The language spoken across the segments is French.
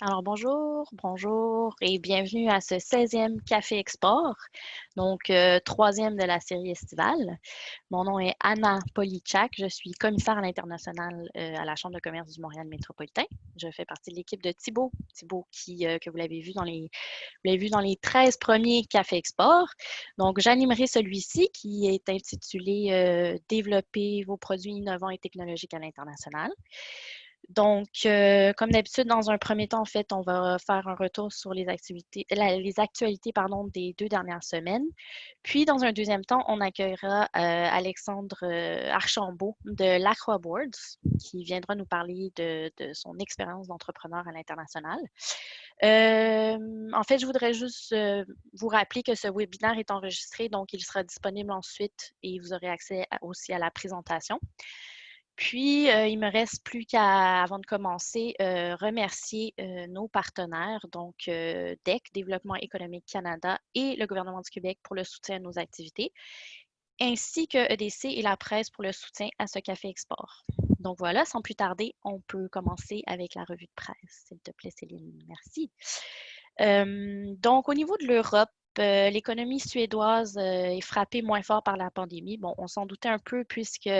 Alors bonjour et bienvenue à ce 16e Café Export, donc troisième de la série estivale. Mon nom est Anna Polichak, je suis commissaire à l'international à la Chambre de commerce du Montréal métropolitain. Je fais partie de l'équipe de Thibault que vous l'avez vu dans les 13 premiers Cafés Export. Donc j'animerai celui-ci qui est intitulé Développer vos produits innovants et technologiques à l'international. Donc, comme d'habitude, dans un premier temps, en fait, on va faire un retour sur les actualités, pardon, des 2 dernières semaines. Puis, dans un deuxième temps, on accueillera Alexandre Archambault de l'Aqua Boards, qui viendra nous parler de son expérience d'entrepreneur à l'international. En fait, je voudrais juste vous rappeler que ce webinaire est enregistré, donc il sera disponible ensuite et vous aurez accès aussi à la présentation. Puis, il me reste plus qu'à, avant de commencer, remercier nos partenaires, donc DEC, Développement économique Canada, et le gouvernement du Québec pour le soutien à nos activités, ainsi que EDC et la presse pour le soutien à ce Café Export. Donc voilà, sans plus tarder, on peut commencer avec la revue de presse. S'il te plaît, Céline, merci. Donc, au niveau de l'Europe, l'économie suédoise est frappée moins fort par la pandémie. Bon, on s'en doutait un peu puisque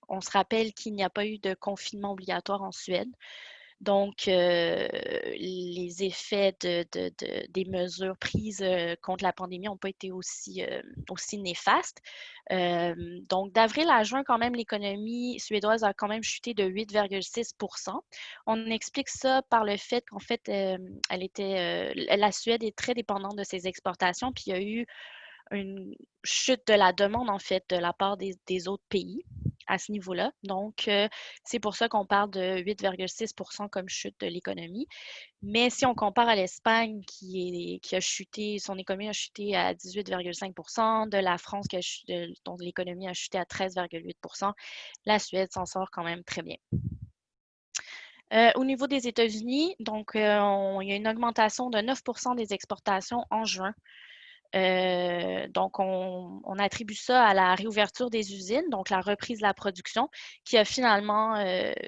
on se rappelle qu'il n'y a pas eu de confinement obligatoire en Suède. Donc, les effets des mesures prises contre la pandémie n'ont pas été aussi néfastes. Donc, d'avril à juin, quand même, l'économie suédoise a quand même chuté de 8,6 %. On explique ça par le fait qu'en fait, la Suède est très dépendante de ses exportations, puis il y a eu une chute de la demande, en fait, de la part des autres pays à ce niveau-là. Donc, c'est pour ça qu'on parle de 8,6 comme chute de l'économie. Mais si on compare à l'Espagne qui a chuté, son économie a chuté à 18,5 de la France dont l'économie a chuté à 13,8 la Suède s'en sort quand même très bien. Au niveau des États-Unis, donc, il y a une augmentation de 9 des exportations en juin. Donc, on attribue ça à la réouverture des usines, donc la reprise de la production, qui a finalement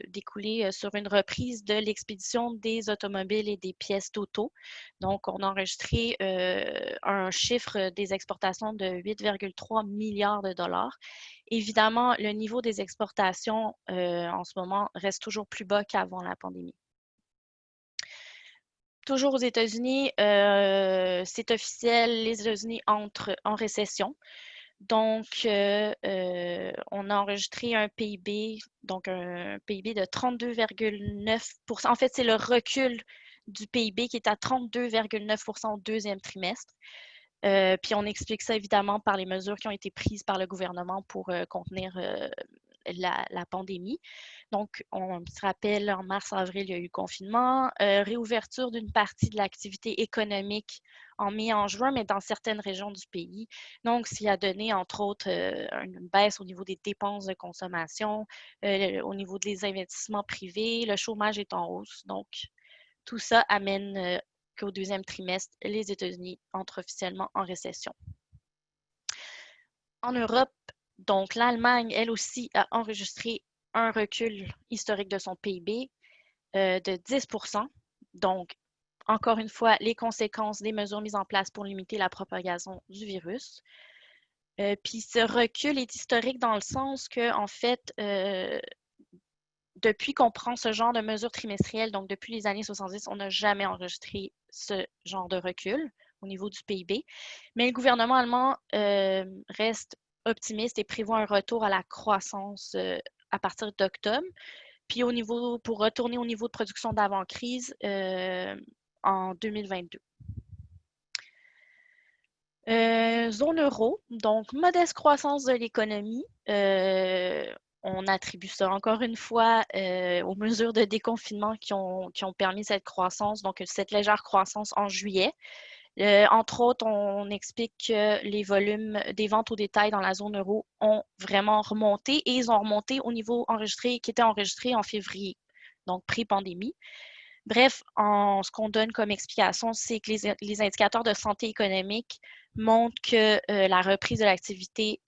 découlé sur une reprise de l'expédition des automobiles et des pièces d'auto. Donc, on a enregistré un chiffre des exportations de 8,3 milliards de dollars. Évidemment, le niveau des exportations en ce moment reste toujours plus bas qu'avant la pandémie. Toujours aux États-Unis, c'est officiel, les États-Unis entrent en récession. Donc, on a enregistré un PIB, donc un PIB de 32,9 En fait, c'est le recul du PIB qui est à 32,9 au deuxième trimestre. Puis on explique ça évidemment par les mesures qui ont été prises par le gouvernement pour contenir la pandémie. Donc, on se rappelle, en mars-avril, il y a eu confinement, réouverture d'une partie de l'activité économique en mai et en juin, mais dans certaines régions du pays. Donc, ce qui a donné, entre autres, une baisse au niveau des dépenses de consommation, au niveau des investissements privés. Le chômage est en hausse. Donc, tout ça amène qu'au deuxième trimestre, les États-Unis entrent officiellement en récession. En Europe, donc l'Allemagne, elle aussi, a enregistré un recul historique de son PIB de 10 Donc, encore une fois, les conséquences des mesures mises en place pour limiter la propagation du virus. Puis ce recul est historique dans le sens que, en fait, depuis qu'on prend ce genre de mesures trimestrielles, donc depuis les années 70, on n'a jamais enregistré ce genre de recul au niveau du PIB. Mais le gouvernement allemand reste optimiste et prévoit un retour à la croissance à partir d'octobre. Puis pour retourner au niveau de production d'avant-crise en 2022. Zone euro, donc modeste croissance de l'économie. On attribue ça encore une fois aux mesures de déconfinement qui ont permis cette croissance, donc cette légère croissance en juillet. Entre autres, on explique que les volumes des ventes au détail dans la zone euro ont vraiment remonté et ils ont remonté au niveau qui était enregistré en février, donc pré-pandémie. Bref, ce qu'on donne comme explication, c'est que les indicateurs de santé économique montrent que la reprise de l'activité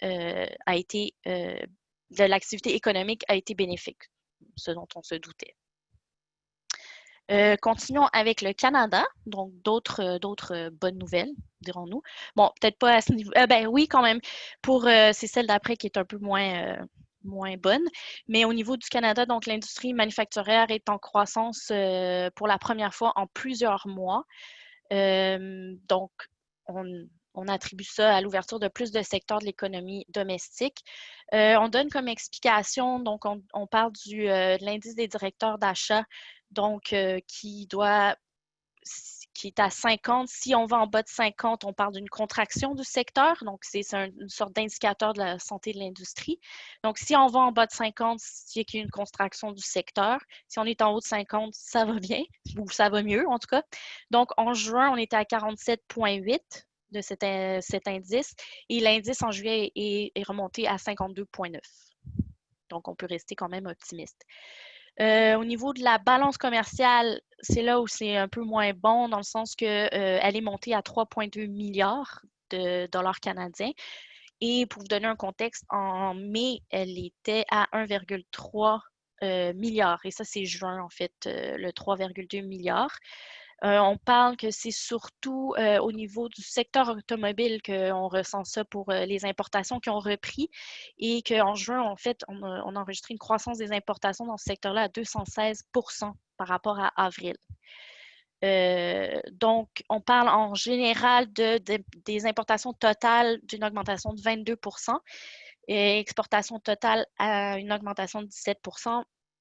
économique a été bénéfique, ce dont on se doutait. Continuons avec le Canada, donc d'autres bonnes nouvelles, dirons-nous. Bon, peut-être pas à ce niveau. Ben oui, quand même. C'est celle d'après qui est un peu moins bonne. Mais au niveau du Canada, donc l'industrie manufacturière est en croissance pour la première fois en plusieurs mois. Donc, on, on attribue ça à l'ouverture de plus de secteurs de l'économie domestique. On donne comme explication, donc on parle de l'indice des directeurs d'achat, donc qui est à 50. Si on va en bas de 50, on parle d'une contraction du secteur. Donc, c'est une sorte d'indicateur de la santé de l'industrie. Donc, si on va en bas de 50, c'est qu'il y a une contraction du secteur. Si on est en haut de 50, ça va bien, ou ça va mieux en tout cas. Donc, en juin, on était à 47,8 de cet indice et l'indice en juillet est remonté à 52,9. Donc, on peut rester quand même optimiste. Au niveau de la balance commerciale, c'est là où c'est un peu moins bon, dans le sens qu'elle est montée à 3,2 milliards de dollars canadiens. Et pour vous donner un contexte, en mai, elle était à 1,3 milliard. Et ça, c'est juin, en fait, le 3,2 milliards. On parle que c'est surtout au niveau du secteur automobile qu'on ressent ça pour les importations qui ont repris et qu'en juin, en fait, on a enregistré une croissance des importations dans ce secteur-là à 216 par rapport à avril. Donc, on parle en général des importations totales d'une augmentation de 22 et exportation totale à une augmentation de 17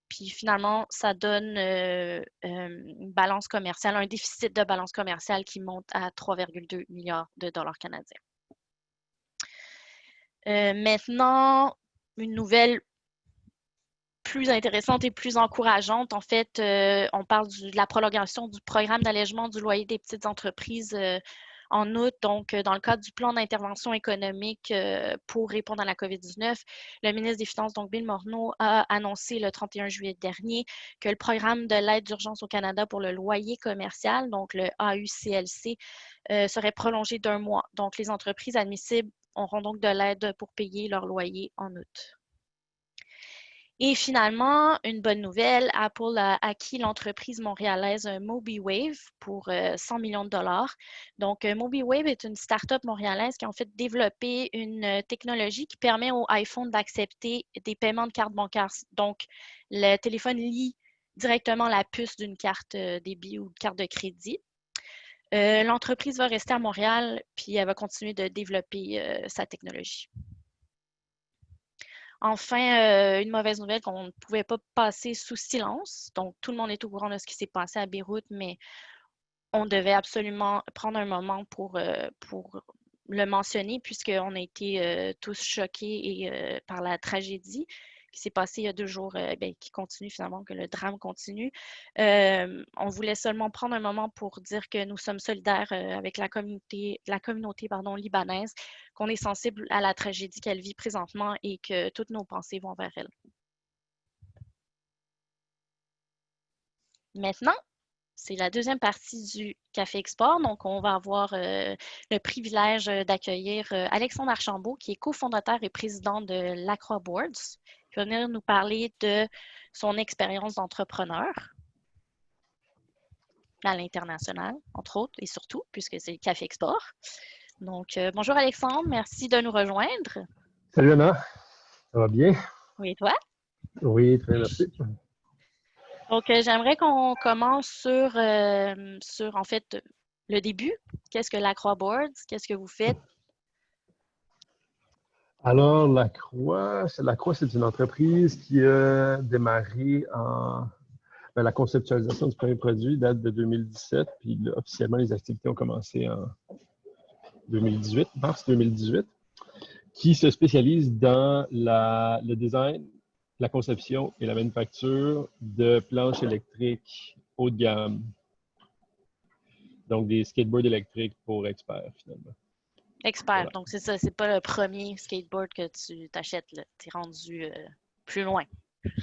puis finalement, ça donne une balance commerciale, un déficit de balance commerciale qui monte à 3,2 milliards de dollars canadiens. Maintenant, une nouvelle plus intéressante et plus encourageante. En fait, on parle de la prolongation du programme d'allègement du loyer des petites entreprises en août. Donc, dans le cadre du plan d'intervention économique pour répondre à la COVID-19, le ministre des Finances, donc Bill Morneau, a annoncé le 31 juillet dernier que le programme de l'aide d'urgence au Canada pour le loyer commercial, donc le AUCLC, serait prolongé d'1 mois. Donc, les entreprises admissibles auront donc de l'aide pour payer leur loyer en août. Et finalement, une bonne nouvelle, Apple a acquis l'entreprise montréalaise MobiWave pour 100 millions de dollars. Donc, MobiWave est une start-up montréalaise qui a en fait développé une technologie qui permet au iPhone d'accepter des paiements de carte bancaire. Donc, le téléphone lit directement la puce d'une carte débit ou de carte de crédit. L'entreprise va rester à Montréal, puis elle va continuer de développer sa technologie. Enfin, une mauvaise nouvelle qu'on ne pouvait pas passer sous silence. Donc, tout le monde est au courant de ce qui s'est passé à Beyrouth, mais on devait absolument prendre un moment pour le mentionner, puisqu'on a été tous choqués par la tragédie qui s'est passée il y a 2 jours, qui continue finalement, que le drame continue. On voulait seulement prendre un moment pour dire que nous sommes solidaires avec la communauté libanaise, qu'on est sensible à la tragédie qu'elle vit présentement et que toutes nos pensées vont vers elle. Maintenant, c'est la deuxième partie du Café Export. Donc, on va avoir le privilège d'accueillir Alexandre Archambault, qui est cofondateur et président de l'Accra Boards, qui va venir nous parler de son expérience d'entrepreneur à l'international, entre autres, et surtout, puisque c'est le Café Export. Donc, bonjour Alexandre, merci de nous rejoindre. Salut Anna, ça va bien? Oui, et toi? Oui, très bien, merci. Donc, j'aimerais qu'on commence sur, en fait, le début. Qu'est-ce que l'Accra Boards? Qu'est-ce que vous faites? Alors, La Croix, c'est une entreprise qui a démarré la conceptualisation du premier produit date de 2017, puis là, officiellement, les activités ont commencé en 2018, mars 2018, qui se spécialise dans le design, la conception et la manufacture de planches électriques haut de gamme. Donc, des skateboards électriques pour experts, finalement. Expert. Voilà. Donc, c'est ça. C'est pas le premier skateboard que tu t'achètes, là. T'es rendu plus loin.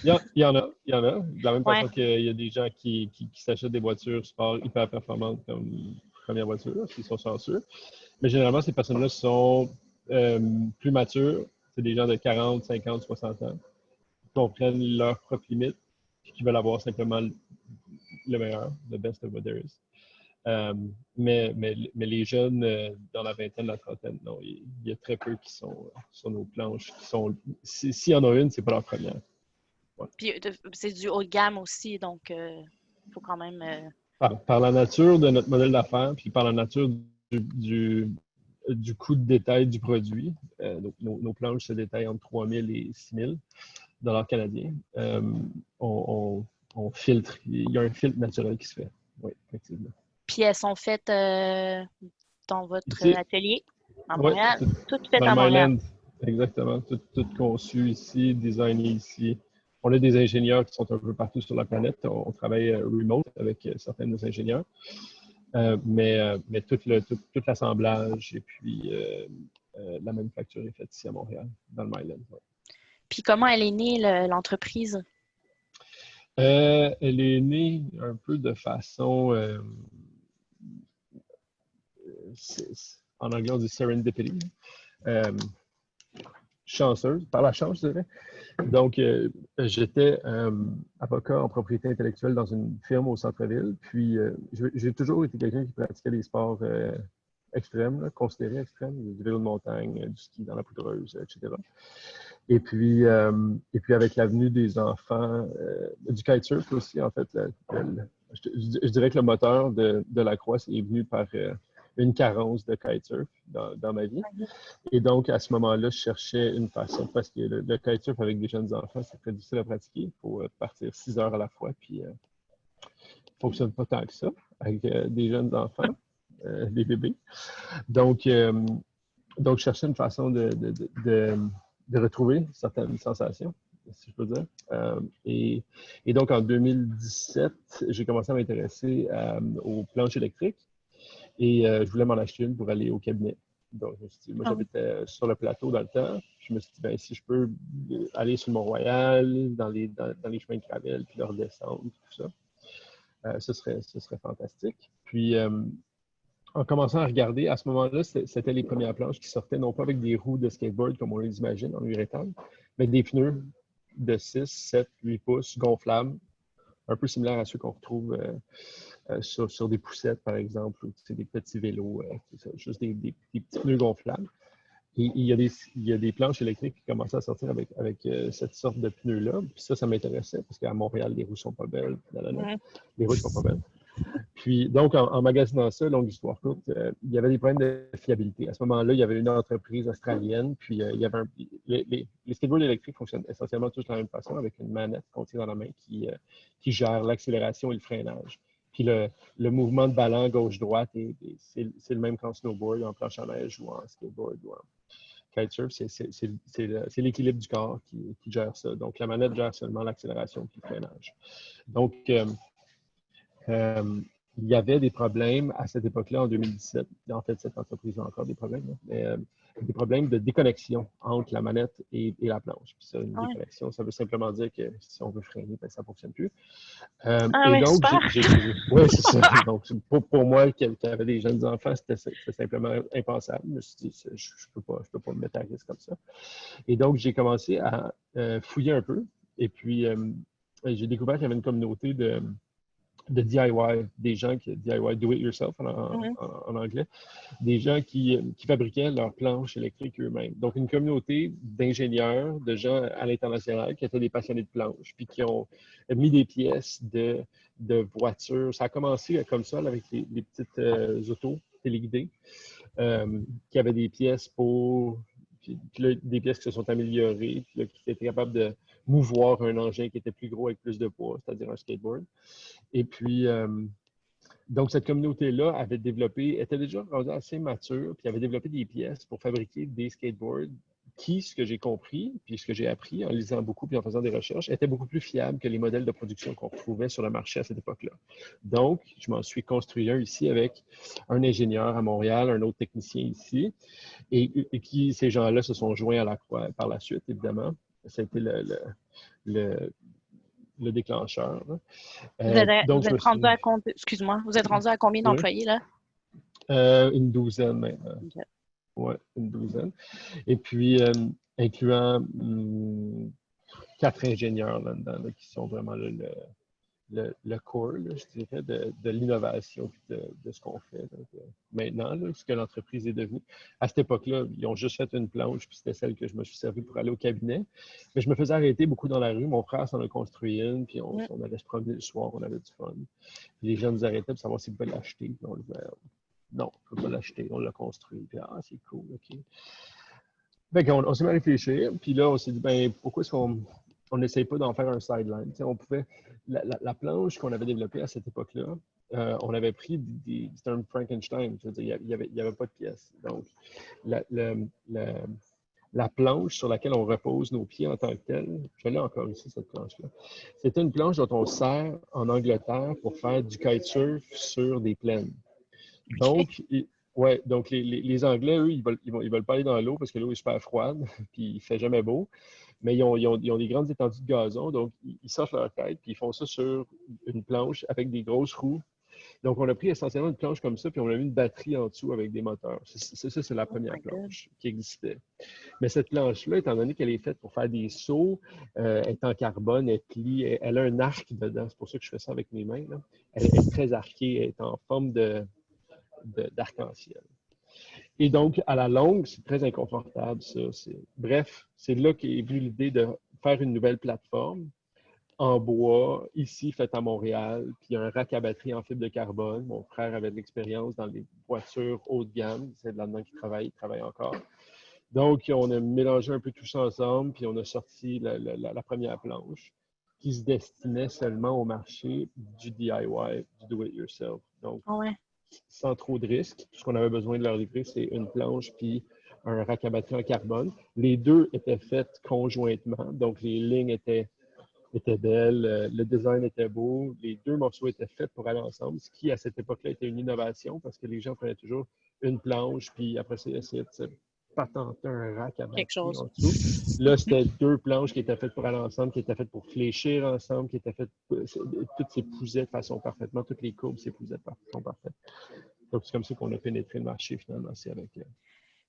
Il y en a. De la même Ouais. façon qu'il y a des gens qui s'achètent des voitures sport hyper performantes comme première voiture, s'ils sont chanceux. Mais généralement, ces personnes-là sont plus matures. C'est des gens de 40, 50, 60 ans qui comprennent leurs propres limites et qui veulent avoir simplement le meilleur, the best of what there is. Mais les jeunes dans la vingtaine, la trentaine, non, il y a très peu qui sont sur nos planches. S'il y en a une, c'est pas leur première. Ouais. Puis c'est du haut de gamme aussi, donc il faut quand même. Par la nature de notre modèle d'affaires, puis par la nature du coût de détail du produit, donc nos planches se détaillent entre 3 000 et 6 000 $ canadiens. On filtre, il y a un filtre naturel qui se fait. Oui, effectivement. Puis elles sont faites dans votre Ici, atelier à oui, Montréal. Toutes faites dans à le Montréal. Myland, exactement. Tout conçu ici, designé ici. On a des ingénieurs qui sont un peu partout sur la planète. On travaille remote avec certains de nos ingénieurs. Mais tout l'assemblage et puis la manufacture est faite ici à Montréal, dans le Myland. Ouais. Puis comment elle est née, l'entreprise? Elle est née un peu de façon, en anglais on dit serendipity, chanceuse, par la chance je dirais. Donc, j'étais avocat en propriété intellectuelle dans une firme au centre-ville. Puis, j'ai toujours été quelqu'un qui pratiquait des sports extrêmes, là, considérés extrêmes, du vélo de montagne, du ski dans la poudreuse, etc. Et puis avec l'avenue des enfants, du kitesurf aussi, en fait, je dirais que le moteur de la croix est venu par une carence de kitesurf dans ma vie. Et donc, à ce moment-là, je cherchais une façon, parce que le kitesurf avec des jeunes enfants, c'est très difficile à pratiquer. Il faut partir 6 heures à la fois, puis ça ne fonctionne pas tant que ça avec des jeunes enfants, des bébés. Donc, je cherchais une façon de retrouver certaines sensations, si je peux dire. Et donc, en 2017, j'ai commencé à m'intéresser aux planches électriques et je voulais m'en acheter une pour aller au cabinet. Donc, je me suis dit, moi, j'habitais sur le plateau dans le temps. Je me suis dit, ben, si je peux aller sur le Mont-Royal, dans les chemins de gravel, puis le redescendre, tout ça, ce serait fantastique. Puis, en commençant à regarder, à ce moment-là, c'était les premières planches qui sortaient, non pas avec des roues de skateboard comme on les imagine en uréthane, mais des pneus de 6, 7, 8 pouces gonflables, un peu similaires à ceux qu'on retrouve sur des poussettes, par exemple, ou des petits vélos, juste des petits pneus gonflables. Et il y a des planches électriques qui commençaient à sortir avec cette sorte de pneus-là. Puis ça m'intéressait parce qu'à Montréal, les roues sont pas belles. Les routes sont pas belles. Puis, donc, en magasinant ça, longue histoire courte, il y avait des problèmes de fiabilité. À ce moment-là, il y avait une entreprise australienne, puis il y avait les skateboards électriques fonctionnent essentiellement tous de la même façon, avec une manette qu'on tient dans la main qui gère l'accélération et le freinage. Puis le mouvement de ballon gauche-droite, c'est le même qu'en snowboard, en planche à neige ou en skateboard ou en kitesurf. C'est l'équilibre du corps qui gère ça. Donc, la manette gère seulement l'accélération et le freinage. Donc, il y avait des problèmes à cette époque-là, en 2017. En fait, cette entreprise a encore des problèmes, mais des problèmes de déconnexion entre la manette et la planche. Puis ça, une déconnexion, ça veut simplement dire que si on veut freiner, ben, ça ne fonctionne plus. Et donc, oui, c'est ça. Donc, pour moi, qui avait des jeunes enfants, c'était simplement impensable. Je me suis dit, je ne peux pas me mettre à risque comme ça. Et donc, j'ai commencé à fouiller un peu. Et puis, j'ai découvert qu'il y avait une communauté de DIY, des gens qui DIY, do it yourself en anglais, des gens qui fabriquaient leurs planches électriques eux-mêmes. Donc, une communauté d'ingénieurs, de gens à l'international qui étaient des passionnés de planches, puis qui ont mis des pièces de voitures. Ça a commencé comme ça, avec les petites autos téléguidées, qui avaient des pièces puis là, des pièces qui se sont améliorées, puis là, qui étaient capables de mouvoir un engin qui était plus gros avec plus de poids, c'est-à-dire un skateboard. Et puis, donc, cette communauté-là était déjà rendue assez mature, puis avait développé des pièces pour fabriquer des skateboards qui, ce que j'ai compris, puis ce que j'ai appris en lisant beaucoup puis en faisant des recherches, étaient beaucoup plus fiables que les modèles de production qu'on retrouvait sur le marché à cette époque-là. Donc, je m'en suis construit un ici avec un ingénieur à Montréal, un autre technicien ici, et ces gens-là se sont joints à la croix par la suite, évidemment. Ça a été le déclencheur. Vous êtes rendu à combien, excuse-moi, vous êtes rendu à combien d'employés, là? Une douzaine maintenant. Okay. Oui, une douzaine. Et puis, incluant 4 ingénieurs là-dedans, qui sont vraiment le core, là, je dirais, de l'innovation et de ce qu'on fait. Donc, maintenant, là, ce que l'entreprise est devenue. À cette époque-là, ils ont juste fait une planche, puis c'était celle que je me suis servi pour aller au cabinet. Mais je me faisais arrêter beaucoup dans la rue. Mon frère s'en a construit une, puis on allait se promener le soir, on avait du fun. Puis les gens nous arrêtaient pour savoir s'ils pouvaient l'acheter. Puis on disait, non, on ne peut pas l'acheter, on l'a construit. Puis, c'est cool, OK. Fait qu'on on s'est mis à réfléchir, puis là, on s'est dit, ben, pourquoi est-ce qu'on n'essaye pas d'en faire un sideline? Tu sais, on pouvait, la planche qu'on avait développée à cette époque-là, on avait pris c'était un Frankenstein, je veux dire, il y avait pas de pièces. Donc, la, le- le- la planche sur laquelle on repose nos pieds en tant que telle, je l'ai encore ici, cette planche-là, c'était une planche dont on sert en Angleterre pour faire du kitesurf sur des plaines. Donc, ouais, donc les Anglais, eux, ils veulent pas aller dans l'eau parce que l'eau est super froide, puis il fait jamais beau. Mais ils ont des grandes étendues de gazon, donc ils sortent leur tête, puis ils font ça sur une planche avec des grosses roues. Donc, on a pris essentiellement une planche comme ça, puis on a mis une batterie en dessous avec des moteurs. Ça, c'est la première planche qui existait. Mais cette planche-là, étant donné qu'elle est faite pour faire des sauts, elle est en carbone, elle plie, elle a un arc dedans. C'est pour ça que je fais ça avec mes mains, là. Elle est très arquée, elle est en forme d'arc-en-ciel. Et donc, à la longue, c'est très inconfortable, ça. Bref, c'est là qu'est venue l'idée de faire une nouvelle plateforme en bois, ici, faite à Montréal, puis un rack à batterie en fibre de carbone. Mon frère avait de l'expérience dans les voitures haut de gamme. C'est là-dedans qu'il travaille, il travaille encore. Donc, on a mélangé un peu tout ça ensemble, puis on a sorti la première planche qui se destinait seulement au marché du DIY, du do-it-yourself. Donc, sans trop de risques. Tout ce qu'on avait besoin de leur livrer, c'est une planche puis un rack à batterie en carbone. Les deux étaient faits conjointement, donc les lignes étaient belles, le design était beau, les deux morceaux étaient faits pour aller ensemble, ce qui, à cette époque-là, était une innovation parce que les gens prenaient toujours une planche, puis après ça, ils essayaient de se patenter un rack à batterie en dessous. Là, c'était deux planches qui étaient faites pour aller ensemble, qui étaient faites pour fléchir ensemble, qui étaient faites, toutes s'épousaient de façon parfaitement, toutes les courbes s'épousaient de façon parfaite. Donc, c'est comme ça qu'on a pénétré le marché, finalement, c'est avec...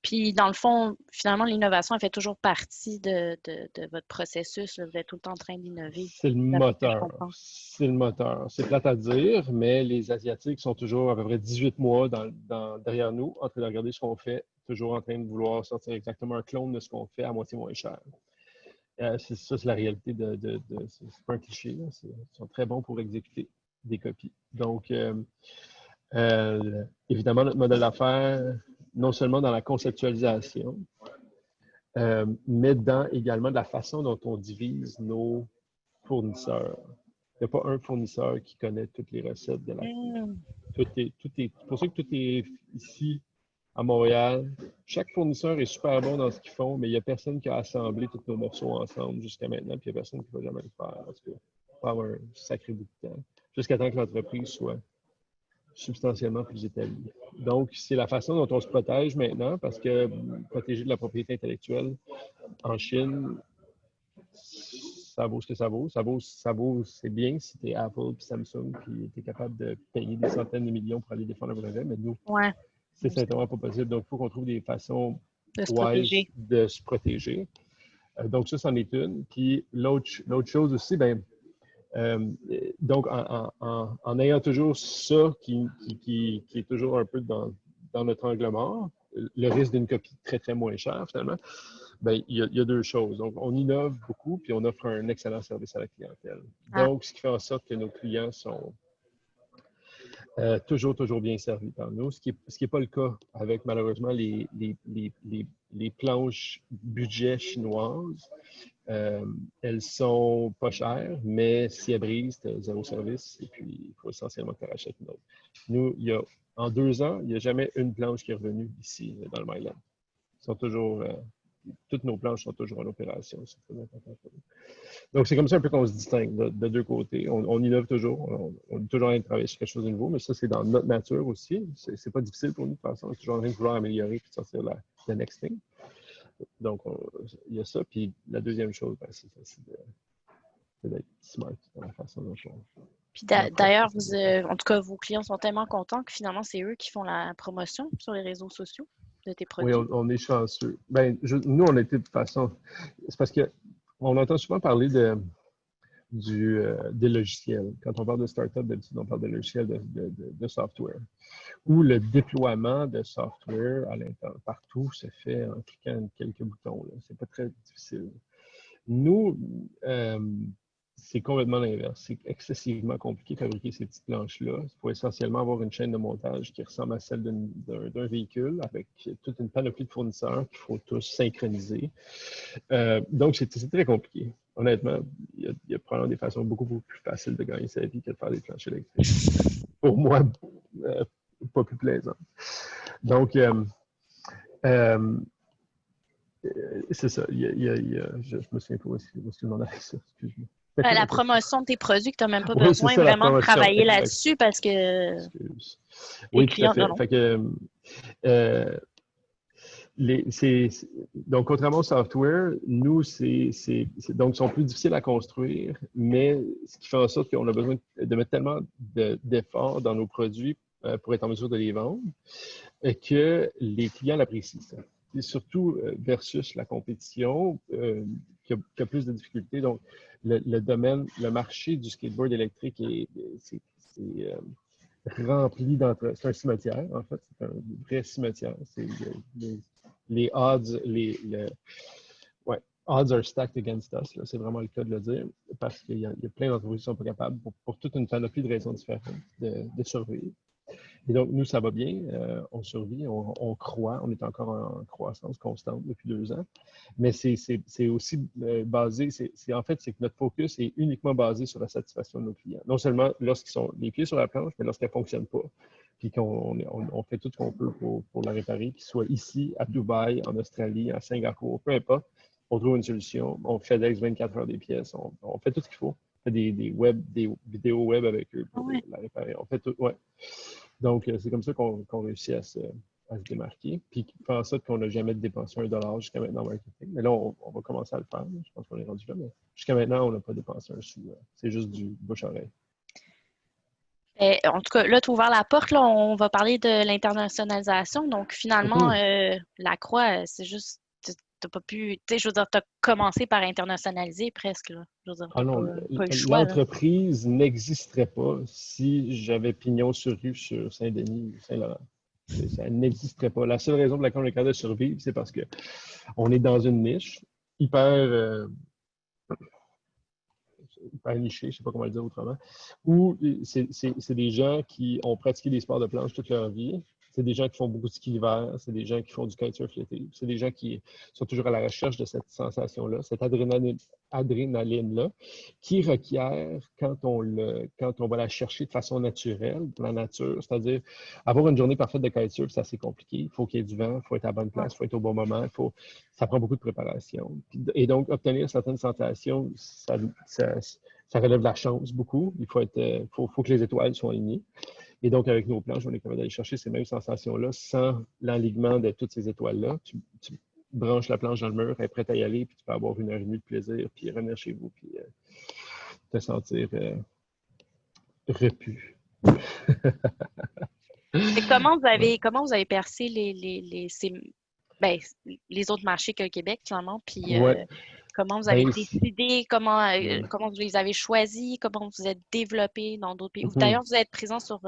Puis, dans le fond, finalement, l'innovation, elle fait toujours partie de votre processus. Là. Vous êtes tout le temps en train d'innover. C'est le moteur. C'est le moteur. C'est plate à dire, mais les Asiatiques sont toujours à peu près 18 mois derrière nous, en train de regarder ce qu'on fait, toujours en train de vouloir sortir exactement un clone de ce qu'on fait à moitié moins cher. C'est la réalité c'est pas un cliché, là. Ils sont très bons pour exécuter des copies. Donc, évidemment, notre modèle d'affaires, non seulement dans la conceptualisation, mais également de la façon dont on divise nos fournisseurs. Il n'y a pas un fournisseur qui connaît toutes les recettes de la C'est pour ça que tout est ici à Montréal. Chaque fournisseur est super bon dans ce qu'ils font, mais il n'y a personne qui a assemblé tous nos morceaux ensemble jusqu'à maintenant, puis il n'y a personne qui va jamais le faire. Parce que ça va avoir un sacré bout de temps, jusqu'à temps que l'entreprise soit substantiellement plus établie. Donc, c'est la façon dont on se protège maintenant, parce que protéger de la propriété intellectuelle en Chine, ça vaut ce que ça vaut. C'est bien si tu es Apple puis Samsung puis tu es capable de payer des centaines de millions pour aller défendre un brevet, mais nous, c'est simplement pas possible. Donc, il faut qu'on trouve des façons wise de se protéger. Donc, ça, c'en est une. Puis l'autre chose aussi, donc, en ayant toujours ça qui est toujours un peu dans notre angle mort, le risque d'une copie très, très moins chère, finalement, il y a deux choses. Donc, on innove beaucoup, puis on offre un excellent service à la clientèle. Donc, ce qui fait en sorte que nos clients sont toujours bien servis par nous, ce qui est pas le cas avec, malheureusement, les planches budget chinoises. Elles sont pas chères, mais si elles brisent, tu as zéro service et puis il faut essentiellement que tu rachètes une autre. Nous, en 2 ans, il n'y a jamais une planche qui est revenue ici, dans le Myland. Toutes nos planches sont toujours en opération. C'est très important pour nous. Donc, c'est comme ça un peu qu'on se distingue de deux côtés. On innove toujours. On est toujours en train de travailler sur quelque chose de nouveau, mais ça, c'est dans notre nature aussi. C'est pas difficile pour nous de faire ça. On est toujours en train de vouloir améliorer et de sortir la next thing. Donc, il y a ça. Puis la deuxième chose, c'est d'être smart dans la façon dont on... Puis d'ailleurs, en tout cas, vos clients sont tellement contents que finalement, c'est eux qui font la promotion sur les réseaux sociaux de tes produits. Oui, on est chanceux. Nous, on était de toute façon... C'est parce qu'on entend souvent parler de des logiciels. Quand on parle de start-up, d'habitude, on parle de logiciels de software. Où le déploiement de software partout se fait en cliquant quelques boutons. C'est pas très difficile. Nous, c'est complètement l'inverse. C'est excessivement compliqué de fabriquer ces petites planches-là. Il faut essentiellement avoir une chaîne de montage qui ressemble à celle d'un véhicule avec toute une panoplie de fournisseurs qu'il faut tous synchroniser. Donc, c'est très compliqué. Honnêtement, il y a probablement des façons beaucoup plus faciles de gagner sa vie que de faire des planches électriques. Pour moi, pas plus plaisant. Donc, c'est ça. Je me souviens pas où est-ce que j'en avais ça. Excuse-moi. La promotion de tes produits que tu n'as même pas Oui, besoin c'est ça, la vraiment de promotion. travailler Exact. là-dessus parce que Excuse. les Oui, tout à clients, fait. non. Fait que, donc, contrairement au software, nous, donc, ils sont plus difficiles à construire, mais ce qui fait en sorte qu'on a besoin de mettre tellement d'efforts dans nos produits pour être en mesure de les vendre que les clients l'apprécient, ça. Et surtout versus la compétition qui a plus de difficultés. Donc, le marché du skateboard électrique c'est rempli d'entre... C'est un cimetière, en fait. C'est un vrai cimetière. Les odds, ouais, odds are stacked against us. C'est vraiment le cas de le dire, parce qu'il y a plein d'entreprises qui ne sont pas capables, pour toute une panoplie de raisons différentes, de survivre. Et donc, nous, ça va bien. On survit, on croît. On est encore en croissance constante depuis 2 ans. Mais c'est aussi basé, en fait, c'est que notre focus est uniquement basé sur la satisfaction de nos clients. Non seulement lorsqu'ils sont les pieds sur la planche, mais lorsqu'elle ne fonctionne pas. Puis qu'on fait tout ce qu'on peut pour la réparer, qu'ils soient ici, à Dubaï, en Australie, à Singapour, peu importe. On trouve une solution. On FedEx 24 heures des pièces. On fait tout ce qu'il faut. On fait des vidéos web avec eux pour la réparer. On fait tout, ouais. Donc, c'est comme ça qu'on réussit à se démarquer, puis qui fait en sorte qu'on n'a jamais dépensé $1 jusqu'à maintenant en marketing. Mais là, on va commencer à le faire. Je pense qu'on est rendu là, mais jusqu'à maintenant, on n'a pas dépensé un sou. C'est juste du bouche-oreille. En tout cas, là, tu as ouvert la porte. Là, on va parler de l'internationalisation. Donc, finalement, la Croix, c'est juste, tu n'as pas pu, tu sais, je veux dire, tu as commencé par internationaliser presque. Là. Je veux dire, tu n'as pas eu le choix. L'entreprise n'existerait pas si j'avais pignon sur rue sur Saint-Denis ou Saint-Laurent. Ça n'existerait pas. La seule raison pour laquelle on est capable de survivre, c'est parce qu'on est dans une niche hyper niché, je ne sais pas comment le dire autrement, où c'est des gens qui ont pratiqué des sports de planche toute leur vie. C'est des gens qui font beaucoup de ski l'hiver, c'est des gens qui font du kitesurf l'été, c'est des gens qui sont toujours à la recherche de cette sensation-là, cette adrénaline-là, qui requiert, quand on va la chercher de façon naturelle, dans la nature, c'est-à-dire avoir une journée parfaite de kitesurf, c'est assez compliqué. Il faut qu'il y ait du vent, il faut être à la bonne place, il faut être au bon moment, ça prend beaucoup de préparation. Et donc, obtenir certaines sensations, ça relève de la chance beaucoup. Il faut que les étoiles soient alignées. Et donc, avec nos planches, on est capable d'aller chercher ces mêmes sensations-là sans l'alignement de toutes ces étoiles-là. Tu branches la planche dans le mur, elle est prête à y aller, puis tu peux avoir 1 heure et demie de plaisir, puis revenir chez vous, puis te sentir repu. Et comment vous avez percé les autres marchés que le Québec, clairement, puis comment vous avez décidé, comment vous les avez choisis, comment vous êtes développé dans d'autres pays. D'ailleurs, vous êtes présent sur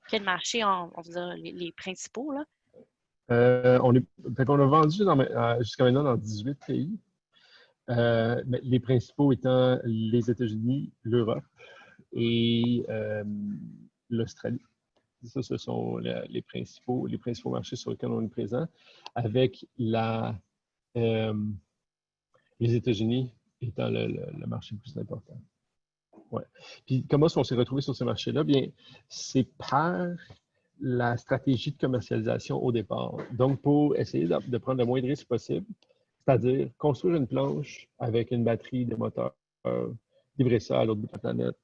quel marché, on va dire les principaux, là? On a vendu jusqu'à maintenant dans 18 pays. Mais les principaux étant les États-Unis, l'Europe et l'Australie. Ça, ce sont les principaux marchés sur lesquels on est présent, avec les États-Unis étant le marché le plus important. Ouais. Puis comment est-ce qu'on s'est retrouvé sur ce marché-là? Bien, c'est par la stratégie de commercialisation au départ. Donc, pour essayer de prendre le moins de risques possible, c'est-à-dire construire une planche avec une batterie, des moteurs, livrer ça à l'autre bout de la planète,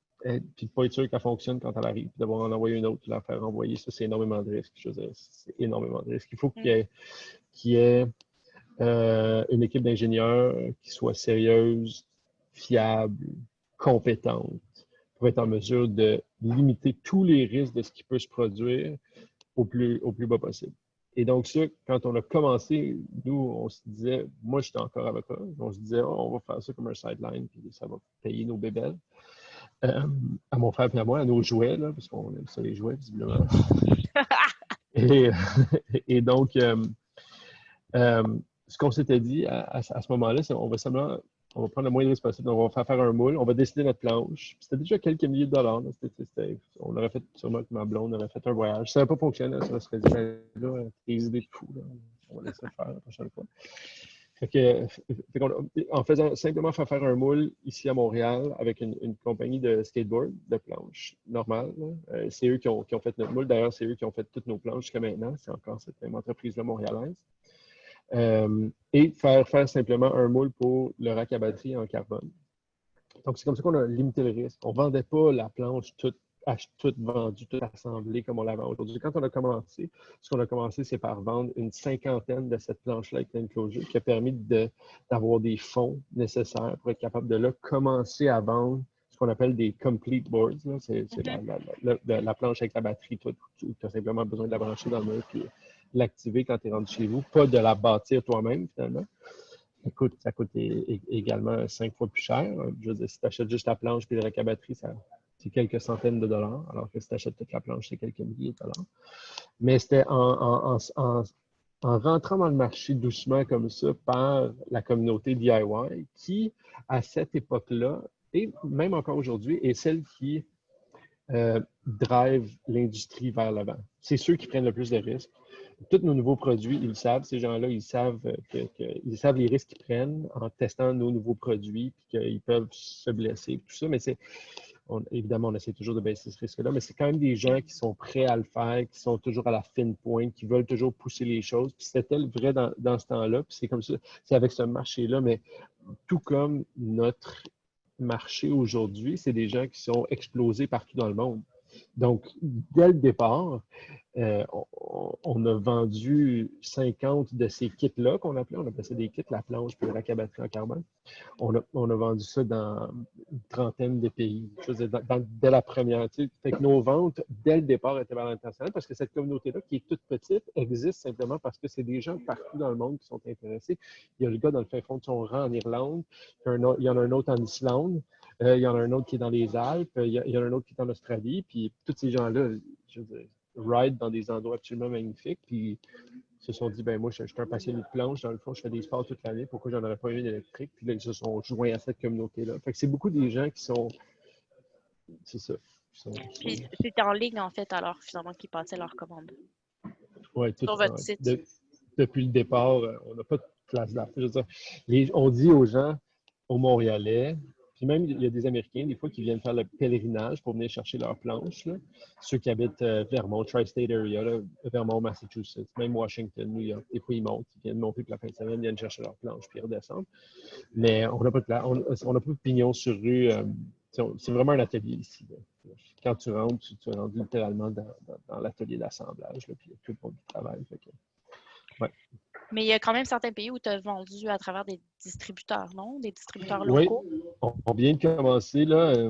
puis de pas être sûr qu'elle fonctionne quand elle arrive, puis devoir en envoyer une autre, puis la faire renvoyer, ça, c'est énormément de risques. Je veux dire, c'est énormément de risques. Il faut qu'il y ait une équipe d'ingénieurs qui soit sérieuse, fiable, compétente, pour être en mesure de limiter tous les risques de ce qui peut se produire au plus bas possible. Et donc, ça, quand on a commencé, nous, on se disait, moi, j'étais encore avocat, on se disait, oh, on va faire ça comme un sideline, puis ça va payer nos bébelles. à mon frère et à moi, à nos jouets, là, parce qu'on aime ça les jouets, visiblement. Et, et donc, euh, ce qu'on s'était dit à ce moment-là, c'est qu'on va simplement, on va prendre le moins de risque possible, on va faire un moule, on va dessiner notre planche. C'était déjà quelques milliers de dollars. Là. On aurait fait, sûrement que ma blonde aurait fait un voyage. Ça n'aurait pas fonctionné, ça serait dit, ben, là, des idées de fou, là. On va laisser faire la prochaine fois. En faisant simplement faire un moule ici à Montréal avec une compagnie de skateboard, de planches normale, c'est eux qui ont fait notre moule. D'ailleurs, c'est eux qui ont fait toutes nos planches jusqu'à maintenant. C'est encore cette même entreprise-là montréalaise. Et faire simplement un moule pour le rack à batterie en carbone. Donc, c'est comme ça qu'on a limité le risque. On ne vendait pas la planche toute vendue, toute assemblée comme on la vend aujourd'hui. Quand on a commencé, ce qu'on a commencé, c'est par vendre une cinquantaine de cette planche-là avec l'enclosure qui a permis d'avoir des fonds nécessaires pour être capable de là commencer à vendre ce qu'on appelle des complete boards. C'est la planche avec la batterie, tu as simplement besoin de la brancher dans le mur puis l'activer quand tu es rendu chez vous, pas de la bâtir toi-même finalement. Ça coûte également 5 fois plus cher. Je veux dire, si tu achètes juste la planche et le rack à batterie, c'est quelques centaines de dollars, alors que si tu achètes toute la planche, c'est quelques milliers de dollars. Mais c'était en rentrant dans le marché doucement comme ça par la communauté DIY qui, à cette époque-là, et même encore aujourd'hui, est celle qui drive l'industrie vers l'avant. C'est ceux qui prennent le plus de risques. Tous nos nouveaux produits, ils le savent. Ces gens-là, ils savent ils savent les risques qu'ils prennent en testant nos nouveaux produits, puis qu'ils peuvent se blesser, tout ça. Mais évidemment, on essaie toujours de baisser ce risque-là, mais c'est quand même des gens qui sont prêts à le faire, qui sont toujours à la fine pointe, qui veulent toujours pousser les choses. Puis c'était le vrai dans ce temps-là. Puis c'est comme ça, c'est avec ce marché-là, mais tout comme notre marché aujourd'hui, c'est des gens qui sont explosés partout dans le monde. Donc, dès le départ, on a vendu 50 de ces kits-là qu'on appelait, on appelait ça des kits, la planche puis le rack à batterie en carbone. On a vendu ça dans une trentaine de pays. Je veux dire, dès la première. Tu sais, fait que nos ventes, dès le départ, étaient vers l'international parce que cette communauté-là, qui est toute petite, existe simplement parce que c'est des gens partout dans le monde qui sont intéressés. Il y a le gars dans le fin fond de son rang en Irlande, il y en a un autre en Islande, il y en a un autre qui est dans les Alpes, il y en a un autre qui est en Australie, puis tous ces gens-là, je veux dire, ride dans des endroits absolument magnifiques, puis se sont dit, ben moi, je suis un passionné de planche, dans le fond, je fais des sports toute l'année, pourquoi j'en aurais pas une électrique? Puis là, ils se sont joints à cette communauté-là. Fait que c'est beaucoup des gens qui sont, c'est ça. Puis c'était en ligne, en fait, alors, finalement, qu'ils passaient leur commande. Ouais, tout Sur ça. votre site. Depuis le départ, on n'a pas de place d'art. Je veux dire, on dit aux gens, aux Montréalais, puis même il y a des Américains, des fois, qui viennent faire le pèlerinage pour venir chercher leurs planches. Là. Ceux qui habitent Vermont, Tri-State Area, là, Vermont, Massachusetts, même Washington, New York, des fois, ils montent, ils viennent monter pour la fin de semaine, ils viennent chercher leurs planches, puis ils redescendent. Mais on n'a pas de place, on n'a pas de pignon sur rue. C'est vraiment un atelier ici. Là. Quand tu rentres, tu es rendu littéralement dans l'atelier d'assemblage, puis il y a tout le monde qui travaille. Fait que, ouais. Mais il y a quand même certains pays où tu as vendu à travers des distributeurs, non? Des distributeurs Oui, locaux? on vient de commencer. Là,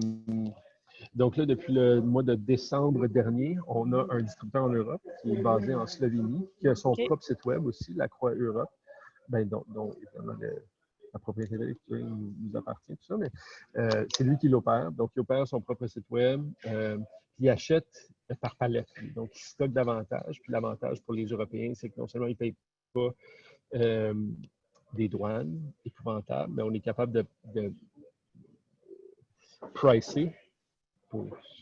donc là, depuis le mois de décembre dernier, on a un distributeur en Europe qui est basé en Slovénie, qui a son OK. propre site web aussi, la Croix Europe, ben, dont évidemment la propriété nous appartient, tout ça, mais c'est lui qui l'opère. Donc, il opère son propre site web, il achète par palette. Donc, il stocke davantage. Puis l'avantage pour les Européens, c'est que non seulement ils ne payent pas des douanes épouvantables, mais on est capable de pricer,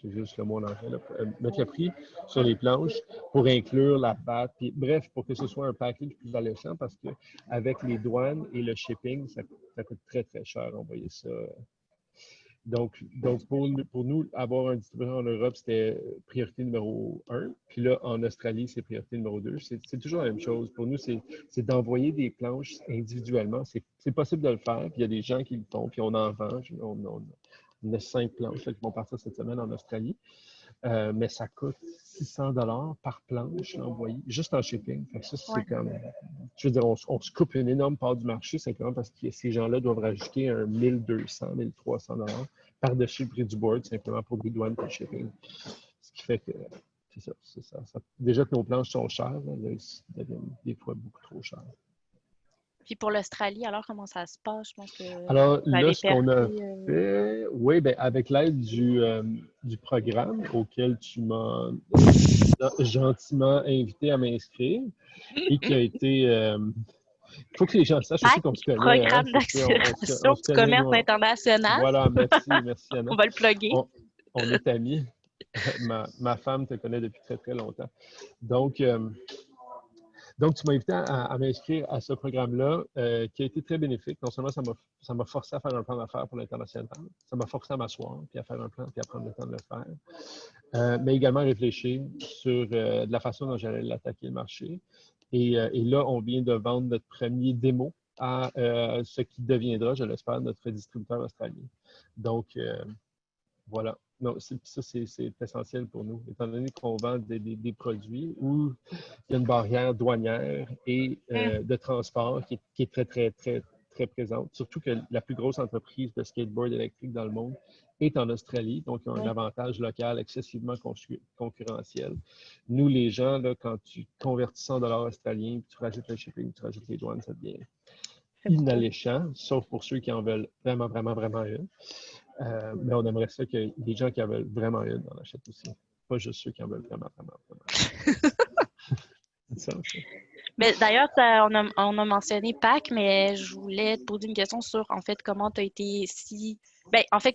c'est juste le mot en anglais, mettre le prix sur les planches pour inclure la pâte. Puis, bref, pour que ce soit un package plus alléchant, parce qu'avec les douanes et le shipping, ça coûte très, très cher envoyer ça. Donc pour nous, avoir un distributeur en Europe, c'était priorité numéro 1. Puis là, en Australie, c'est priorité numéro 2. C'est toujours la même chose. Pour nous, c'est d'envoyer des planches individuellement. C'est possible de le faire. Puis il y a des gens qui le font, puis on en vend. On a 5 planches là, qui vont partir cette semaine en Australie. Mais ça coûte 600 $ par planche envoyée, juste en shipping. Fait que ça, c'est Ouais. comme, je veux dire, on se coupe une énorme part du marché simplement parce que ces gens-là doivent rajouter un 1200, 1300 $ par-dessus le prix du board, simplement pour des douanes et le shipping. Ce qui fait que, c'est ça. Déjà que nos planches sont chères, là, ils deviennent des fois beaucoup trop chères. Puis pour l'Australie, alors comment ça se passe? Je pense que Alors vous là, avez ce qu'on a percé. fait, oui, ben, avec l'aide du programme auquel tu m'as gentiment invité à m'inscrire et qui a été. Il faut que les gens sachent aussi PAC, qu'on se connaît, hein? Programme C'est ça, on d'accélération se du connaît, commerce nous. international. Voilà, merci Anna. On va le plugger. On est amis. Ma femme te connaît depuis très, très longtemps. Donc, donc, tu m'as invité à m'inscrire à ce programme-là qui a été très bénéfique. Non seulement ça m'a forcé à faire un plan d'affaires pour l'international, ça m'a forcé à m'asseoir, puis à faire un plan, puis à prendre le temps de le faire, mais également réfléchir sur la façon dont j'allais l'attaquer le marché. Et là, on vient de vendre notre premier démo à ce qui deviendra, je l'espère, notre distributeur australien. Donc, voilà. Non, ça, c'est essentiel pour nous, étant donné qu'on vend des produits où il y a une barrière douanière et de transport qui est très, très, très, très présente. Surtout que la plus grosse entreprise de skateboard électrique dans le monde est en Australie, donc ils ont un avantage local excessivement concurrentiel. Nous, les gens, là, quand tu convertis 100 $ australiens, puis tu rajoutes le shipping, tu rajoutes les douanes, ça devient inalléchant, sauf pour ceux qui en veulent vraiment, vraiment, vraiment une. Mais on aimerait ça que les gens qui en veulent vraiment une en achètent aussi. Pas juste ceux qui en veulent vraiment, vraiment, vraiment. C'est ça. Mais d'ailleurs, on a mentionné PAC, mais je voulais te poser une question sur, en fait, comment tu as été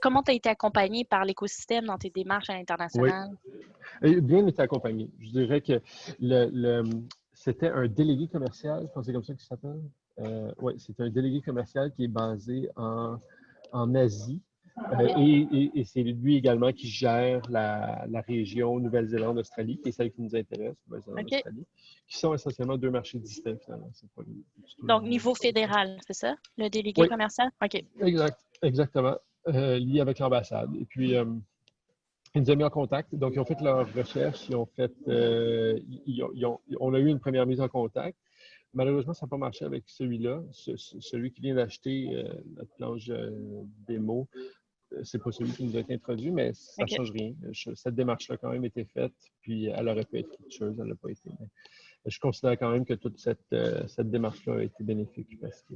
comment tu as été accompagné par l'écosystème dans tes démarches à Oui, l'international? bien été accompagné. Je dirais que c'était un délégué commercial, je pense que c'est comme ça qu'il s'appelle. Oui, c'est un délégué commercial qui est basé en Asie. Et c'est lui également qui gère la région Nouvelle-Zélande-Australie, qui est celle qui nous intéresse, OK. Nouvelle-Zélande-Australie, qui sont essentiellement deux marchés distincts finalement. C'est pas du tout la Donc, même niveau chose. fédéral, c'est ça? Le délégué Oui, commercial? OK. exactement. Lié avec l'ambassade. Et puis, ils nous ont mis en contact. Donc, ils ont fait leur recherche. Ils ont fait, on a eu une première mise en contact. Malheureusement, ça n'a pas marché avec celui-là. Celui qui vient d'acheter notre planche démo, c'est pas celui qui nous a été introduit, mais ça ne OK. change rien. Cette démarche-là a quand même été faite, puis elle aurait pu être quelque chose, elle n'a pas été. Mais je considère quand même que toute cette démarche-là a été bénéfique parce que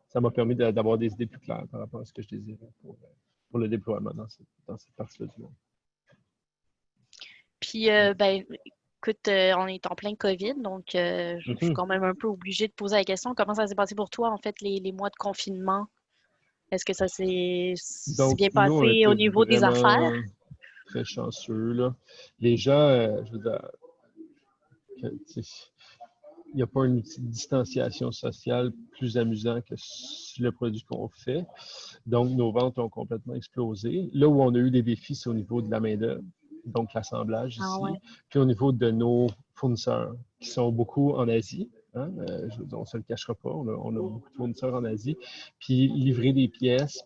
ça m'a permis d'avoir des idées plus claires par rapport à ce que je désirais pour le déploiement dans cette partie-là du monde. Puis, écoute, on est en plein COVID, donc je suis quand même un peu obligée de poser la question. Comment ça s'est passé pour toi, en fait, les mois de confinement? Est-ce que ça s'est Donc, bien nous, on passé au était niveau des affaires? vraiment très chanceux, là. Les gens, je veux dire, il n'y a pas une outil de distanciation sociale plus amusant que le produit qu'on fait. Donc, nos ventes ont complètement explosé. Là où on a eu des défis, c'est au niveau de la main-d'œuvre, donc l'assemblage Ah ici, ouais. puis au niveau de nos fournisseurs, qui sont beaucoup en Asie. Hein? On ne se le cachera pas, on a beaucoup de fournisseurs en Asie. Puis livrer des pièces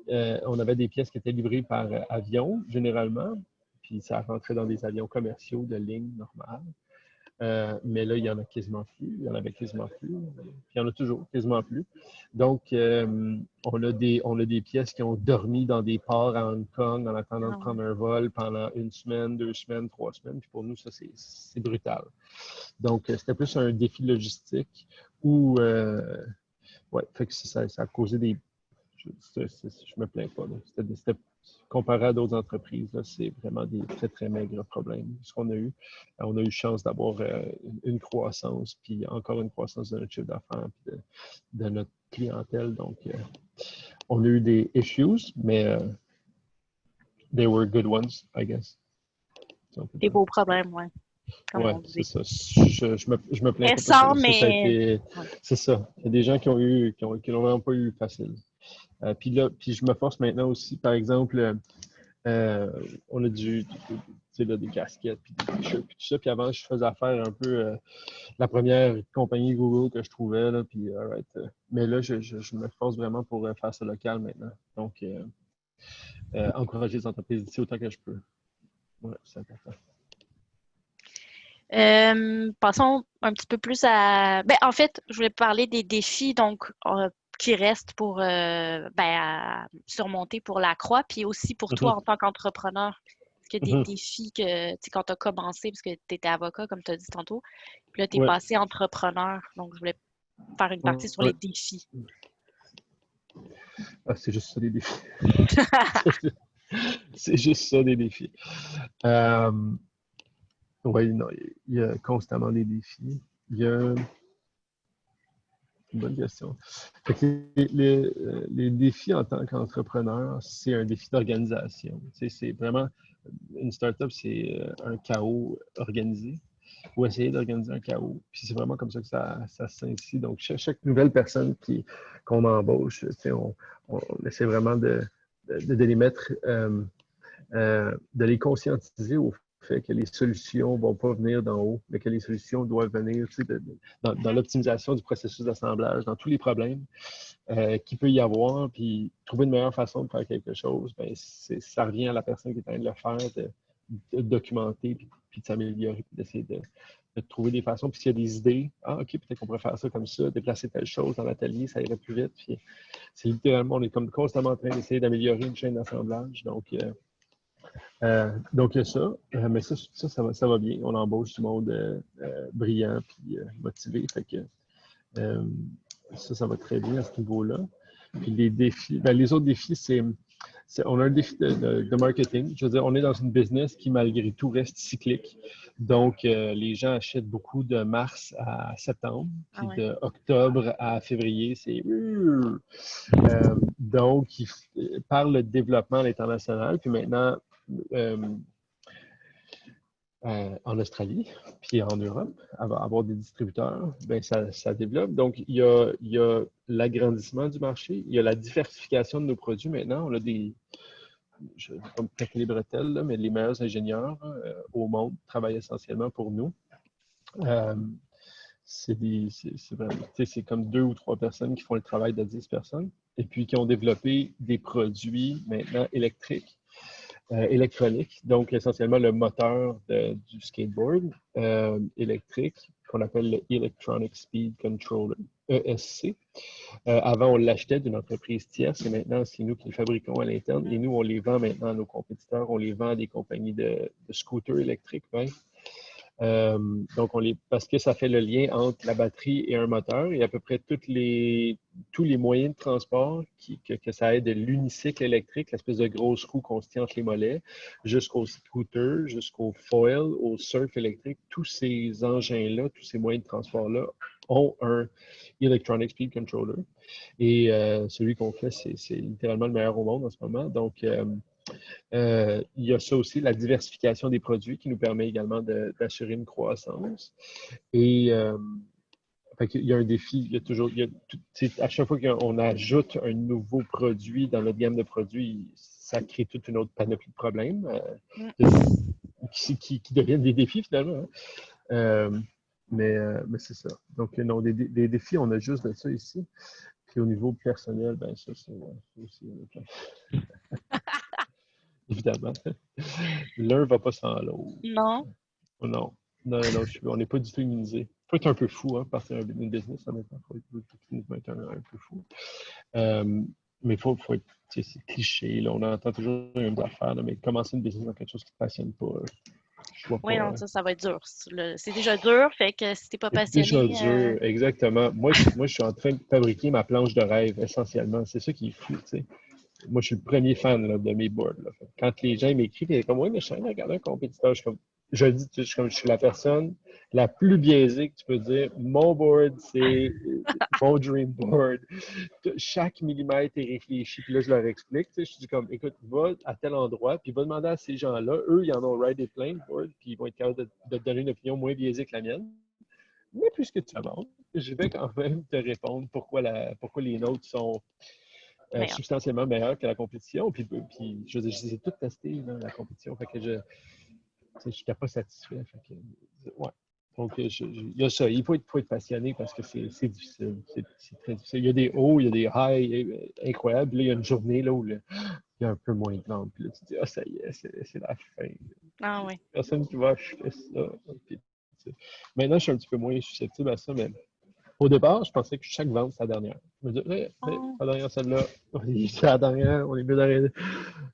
on avait des pièces qui étaient livrées par avion, généralement, puis ça rentrait dans des avions commerciaux de ligne normale. Mais là, il y en a quasiment plus. Il y en avait quasiment plus. Puis il y en a toujours quasiment plus. Donc, on a des pièces qui ont dormi dans des ports à Hong Kong en attendant de prendre un vol pendant 1 semaine, 2 semaines, 3 semaines. Puis pour nous, ça, c'est brutal. Donc, c'était plus un défi logistique où, ouais, fait que ça a causé des. Je me plains pas. C'était comparé à d'autres entreprises, c'est vraiment des très, très maigres problèmes. Ce qu'on a eu, on a eu chance d'avoir une croissance, puis encore une croissance de notre chiffre d'affaires, puis de notre clientèle. Donc, on a eu des issues, mais they were good ones, I guess. Des beaux problèmes, ouais, comme Ouais, on c'est dit. ça. Je me plains pas parce Stressant, que ça a mais été. C'est ça. Il y a des gens qui l'ont vraiment pas eu facile. Puis là, je me force maintenant aussi, par exemple, on a des casquettes, puis des t-shirts, puis tout ça. Puis avant, je faisais affaire un peu la première compagnie Google que je trouvais, là, puis mais là, je me force vraiment pour faire ça local maintenant. Donc, encourager les entreprises d'ici autant que je peux. Ouais, c'est important. passons un petit peu plus à... en fait, je voulais parler des défis donc qui restent pour à surmonter pour la croix, puis aussi pour toi en tant qu'entrepreneur. Est-ce qu'il y a des défis que, tu sais, quand tu as commencé, parce que tu étais avocat, comme tu as dit tantôt, puis là, tu es Ouais. passé entrepreneur. Donc, je voulais faire une partie sur Ouais. les défis. Ah, c'est juste ça, les défis. C'est juste ça, des défis. Oui, non, il y a constamment des défis. Il y a une bonne question. Fait que les défis en tant qu'entrepreneur, c'est un défi d'organisation. Tu sais, c'est vraiment une startup, c'est un chaos organisé ou essayer d'organiser un chaos. Puis c'est vraiment comme ça que ça s'inscrit. Donc, chaque nouvelle personne qu'on embauche, tu sais, on essaie vraiment de les mettre, de les conscientiser au fait que les solutions ne vont pas venir d'en haut, mais que les solutions doivent venir tu sais, dans l'optimisation du processus d'assemblage, dans tous les problèmes qu'il peut y avoir, puis trouver une meilleure façon de faire quelque chose, ben, ça revient à la personne qui est en train de le faire, de documenter, puis de s'améliorer, puis d'essayer de trouver des façons. Puis s'il y a des idées, ah, OK, peut-être qu'on pourrait faire ça comme ça, déplacer telle chose dans l'atelier, ça irait plus vite. Puis c'est littéralement, on est comme constamment en train d'essayer d'améliorer une chaîne d'assemblage. Donc, il y a ça. Mais ça va bien. On embauche du monde brillant puis motivé. Fait que ça va très bien à ce niveau-là. Puis les défis, ben, les autres défis, on a un défi de marketing. Je veux dire, on est dans une business qui, malgré tout, reste cyclique. Donc, les gens achètent beaucoup de mars à septembre, puis de octobre à février, c'est... donc, par le développement à l'international, puis maintenant, en Australie, puis en Europe, avoir des distributeurs, ben ça développe. Donc, il y a l'agrandissement du marché, il y a la diversification de nos produits maintenant. On a je ne vais pas me claquer les bretelles, là, mais les meilleurs ingénieurs au monde travaillent essentiellement pour nous. C'est comme 2 ou 3 personnes qui font le travail de 10 personnes et puis qui ont développé des produits maintenant électriques électronique, donc essentiellement le moteur du skateboard électrique qu'on appelle le Electronic Speed Controller, ESC. Avant, on l'achetait d'une entreprise tierce et maintenant, c'est nous qui le fabriquons à l'interne et nous, on les vend maintenant à nos compétiteurs, on les vend à des compagnies de scooters électriques. Ben. Donc, parce que ça fait le lien entre la batterie et un moteur et à peu près tous les moyens de transport que ça aide de l'unicycle électrique, l'espèce de grosse roue qu'on se tient entre les mollets, jusqu'au scooter, jusqu'au foil, au surf électrique, tous ces engins-là, tous ces moyens de transport-là ont un Electronic Speed Controller. Et celui qu'on fait, c'est littéralement le meilleur au monde en ce moment. Donc, il y a ça aussi, la diversification des produits qui nous permet également d'assurer une croissance. Et il y a un défi, il y a toujours, à chaque fois qu'on ajoute un nouveau produit dans notre gamme de produits, ça crée toute une autre panoplie de problèmes qui deviennent des défis finalement. Hein. Mais c'est ça. Donc, non, des défis, on a juste de ça ici. Puis au niveau personnel, ben ça, c'est aussi évidemment. L'un ne va pas sans l'autre. Non. Non. Non, on n'est pas du tout immunisé. Il faut être un peu fou, hein, partir d'une business, honnêtement. Il faut être un peu fou. Mais il faut être, c'est cliché, là, on entend toujours les mêmes affaires, là, mais commencer une business dans quelque chose qui ne te passionne pas, je vois Oui, non, pas. ça va être dur. C'est déjà dur, fait que si t'es pas C'est déjà passionné, dur, exactement. Moi, je suis en train de fabriquer ma planche de rêve, essentiellement. C'est ça qui est fou, tu sais. Moi, je suis le premier fan là, de mes boards. Là. Quand les gens m'écrivent, ils sont comme, oui, mais je suis en train de regarder un compétiteur. Je le dis, je suis la personne la plus biaisée que tu peux dire. Mon board, c'est mon dream board. Chaque millimètre est réfléchi. Puis là, je leur explique. Je dis comme, écoute, va à tel endroit, puis va demander à ces gens-là. Eux, ils en ont ride plein de boards, puis ils vont être capables de te donner une opinion moins biaisée que la mienne. Mais puisque tu demandes, je vais quand même te répondre pourquoi les nôtres sont mais substantiellement meilleur que la compétition. Puis je veux dire, je les ai toutes testées, là, la compétition. Fait que je n'étais pas satisfait. Fait que, ouais. Donc, il y a ça. Il faut être passionné parce que c'est difficile. C'est très difficile. Il y a des hauts, il y a des highs incroyables. Là, il y a une journée là, où il y a un peu moins de ventes. Puis là, tu te dis, ah, ça y est, c'est la fin. ah oui. Personne qui va acheter ça. Puis, maintenant, je suis un petit peu moins susceptible à ça, mais Au départ, je pensais que chaque vente, c'est la dernière. Je me disais, la dernière, celle-là, c'est la dernière, on est mieux d'arrêter.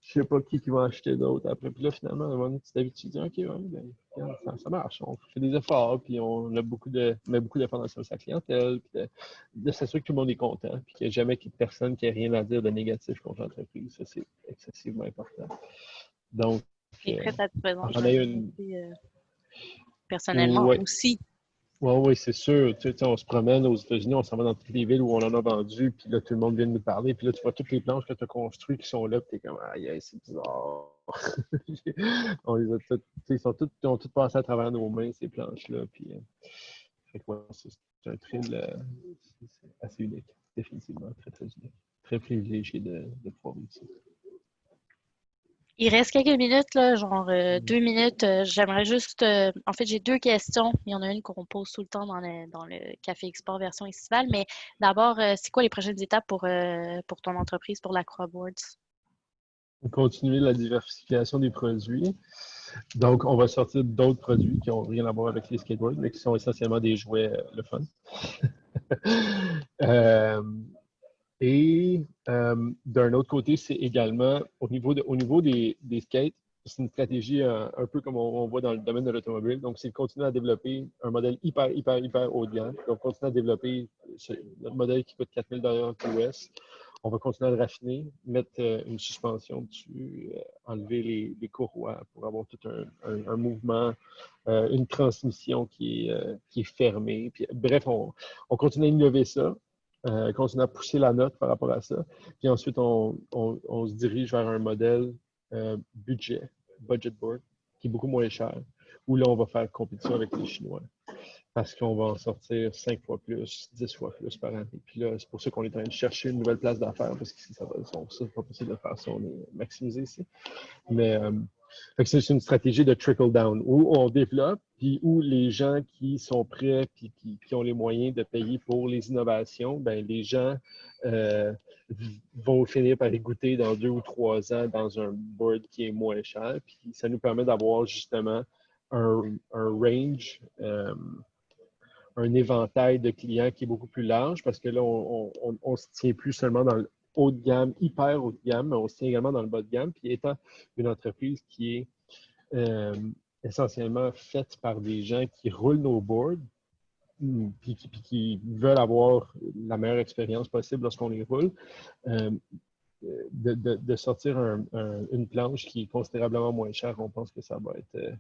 Je sais pas qui va acheter d'autres après. Puis là, finalement, à un moment donné, tu t'habitues, tu dis, OK, ouais, ben, regarde, ça marche. On fait des efforts, puis on a met beaucoup d'efforts dans sa clientèle, puis de s'assurer que tout le monde est content, puis qu'il n'y a jamais personne qui ait rien à dire de négatif contre l'entreprise. Ça, c'est excessivement important. Donc, Et très satisfaisant, j'en ai j'imagine, une. personnellement Ouais. aussi. Oui, c'est sûr. Tu sais, on se promène aux États-Unis, on s'en va dans toutes les villes où on en a vendu, puis là, tout le monde vient de nous parler, puis là, tu vois toutes les planches que tu as construites qui sont là, puis tu es comme, aïe, c'est bizarre. On les a toutes, ils ont toutes passé à travers nos mains, ces planches-là, puis fait que, ouais, c'est un thrill c'est assez unique, définitivement, très, très unique. Très privilégié de pouvoir vivre ça. Il reste quelques minutes, là, genre 2 minutes. J'aimerais juste. En fait, j'ai 2 questions. Il y en a une qu'on pose tout le temps dans le Café Export version estivale. Mais d'abord, c'est quoi les prochaines étapes pour ton entreprise, pour la Croix Boards? Continuer la diversification des produits. Donc, on va sortir d'autres produits qui n'ont rien à voir avec les skateboards, mais qui sont essentiellement des jouets le fun. D'un autre côté, c'est également au niveau des skates, c'est une stratégie un peu comme on voit dans le domaine de l'automobile. Donc, c'est de continuer à développer un modèle hyper, hyper, hyper haut de gamme. Donc, continuer à développer notre modèle qui coûte 4 000 US. On va continuer à le raffiner, mettre une suspension dessus, enlever les courroies pour avoir tout un mouvement, une transmission qui est fermée. Puis, bref, on continue à innover ça. Continuer à pousser la note par rapport à ça. Puis ensuite, on se dirige vers un modèle budget board, qui est beaucoup moins cher, où là, on va faire compétition avec les Chinois. Parce qu'on va en sortir 5 fois plus, 10 fois plus par année. Puis là, c'est pour ça qu'on est en train de chercher une nouvelle place d'affaires, parce que si ça c'est pas possible de faire ça, on est maximisé ici. Mais c'est une stratégie de trickle down où on développe, puis où les gens qui sont prêts, puis qui ont les moyens de payer pour les innovations, ben les gens vont finir par y goûter dans 2 ou 3 ans dans un board qui est moins cher. Puis ça nous permet d'avoir justement un range, un éventail de clients qui est beaucoup plus large parce que là, on ne se tient plus seulement dans le haut de gamme, hyper haut de gamme, mais on se tient également dans le bas de gamme. Puis étant une entreprise qui est essentiellement faite par des gens qui roulent nos boards, puis qui veulent avoir la meilleure expérience possible lorsqu'on les roule, de sortir une planche qui est considérablement moins chère, on pense que ça va être...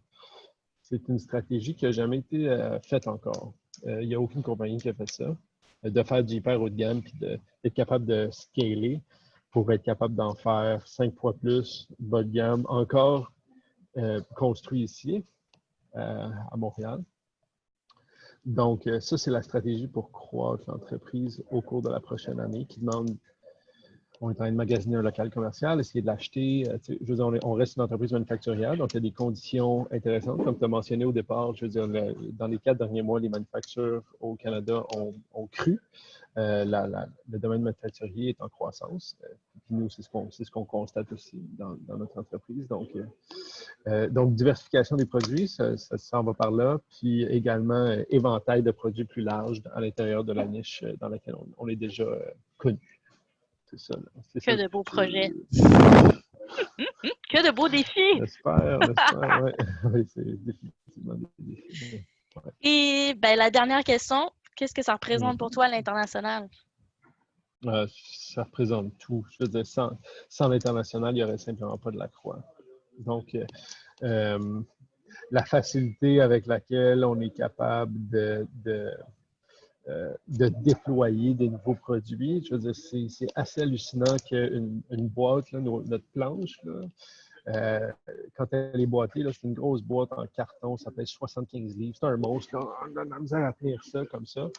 c'est une stratégie qui n'a jamais été faite encore. Il n'y a aucune compagnie qui a fait ça. De faire du hyper haut de gamme puis d'être capable de scaler pour être capable d'en faire 5 fois plus bas de gamme, encore construit ici, à Montréal. Donc, ça, c'est la stratégie pour croître l'entreprise au cours de la prochaine année qui demande, on est en train de magasiner un local commercial, essayer de l'acheter. Je veux dire, on reste une entreprise manufacturière, donc il y a des conditions intéressantes. Comme tu as mentionné au départ, je veux dire, dans les 4 derniers mois, les manufactures au Canada ont cru. Le domaine manufacturier est en croissance. Puis nous, c'est ce qu'on constate aussi dans notre entreprise. Donc, diversification des produits, ça s'en va par là. Puis également, éventail de produits plus large à l'intérieur de la niche dans laquelle on est déjà connu. C'est ça. Que de beaux projets. Que de beaux défis. J'espère, ouais. Oui, c'est définitivement des défis. Ouais. Et ben, la dernière question, qu'est-ce que ça représente pour toi à l'international? Ça représente tout. Je veux dire, sans l'international, il n'y aurait simplement pas de la Croix. Donc, la facilité avec laquelle on est capable de déployer des nouveaux produits. Je veux dire, c'est assez hallucinant qu'une boîte, là, notre planche, là, quand elle est boîtée, c'est une grosse boîte en carton, ça pèse 75 livres. C'est un monstre. Là. On a de la misère à tenir ça comme ça.